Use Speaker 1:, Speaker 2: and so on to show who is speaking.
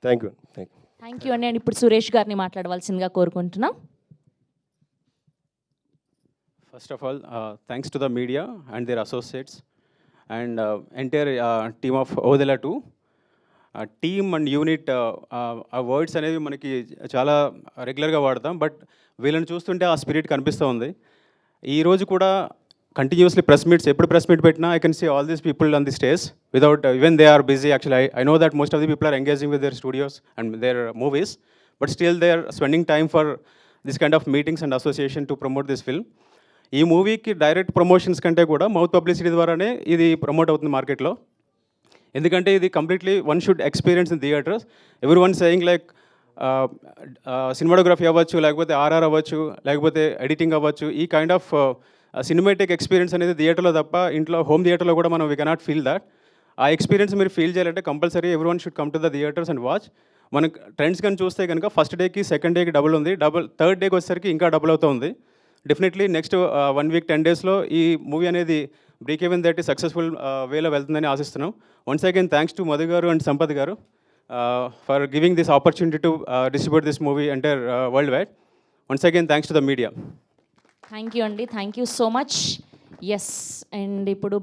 Speaker 1: Thank you.
Speaker 2: Thank you అండి. And ఇప్పుడు సురేష్ గారిని మాట్లాడవలసిందిగా కోరుకుంటున్నాం.
Speaker 3: First of all, thanks to the media and their associates and entire team of Odela 2. Team and unit ఆ words అనేవి మనకి చాలా రెగ్యులర్గా వాడతాం, బట్ వీళ్ళని చూస్తుంటే ఆ స్పిరిట్ కనిపిస్తూ ఉంది. ఈరోజు కూడా కంటిన్యూస్లీ ప్రెస్ మీట్స్, ఎప్పుడు ప్రెస్ మీట్ పెట్టినా I can see all these people on the stage without even they are busy. Actually I know that most of the people are engaging with their studios and their movies, but still they are spending time for this kind of meetings and association to promote this film. ఈ మూవీకి direct promotions కంటే కూడా mouth publicity ద్వారానే ఇది promote అవుతుంది మార్కెట్లో. ఎందుకంటే ఇది completely one should experience in theatres. Every one saying like cinematography అవ్వచ్చు, లేకపోతే ఆర్ఆర్ అవ్వచ్చు, లేకపోతే ఎడిటింగ్ అవ్వచ్చు, ఈ కైండ్ ఆఫ్ సినిమాటిక్ ఎక్స్పీరియన్స్ అనేది థియేటర్లో తప్ప ఇంట్లో హోమ్ థియేటర్లో కూడా మనం వీ కెనాట్ ఫీల్ దట్. ఆ ఎక్స్పీరియన్స్ మీరు ఫీల్ చేయాలంటే compulsory every one should come to the theatres and watch. మనకు ట్రెండ్స్ కానీ చూస్తే కనుక ఫస్ట్ డేకి సెకండ్ డేకి డబుల్ ఉంది, థర్డ్ డేకి వచ్చేసరికి ఇంకా డబుల్ అవుతుంది. డెఫినెట్లీ నెక్స్ట్ 1 వీక్ 10 డేస్లో ఈ మూవీ అనేది బ్రేక్ ఈవెన్ దట్ సక్సెస్ఫుల్ వేలో వెళ్తుందని ఆశిస్తున్నాం. Once again thanks to Madhu garu and Sampath garu for giving this opportunity to distribute this movie entire world wide. Once again thanks to the media.
Speaker 2: Thank you అండి. Thank you so much. Yes, and ఇప్పుడు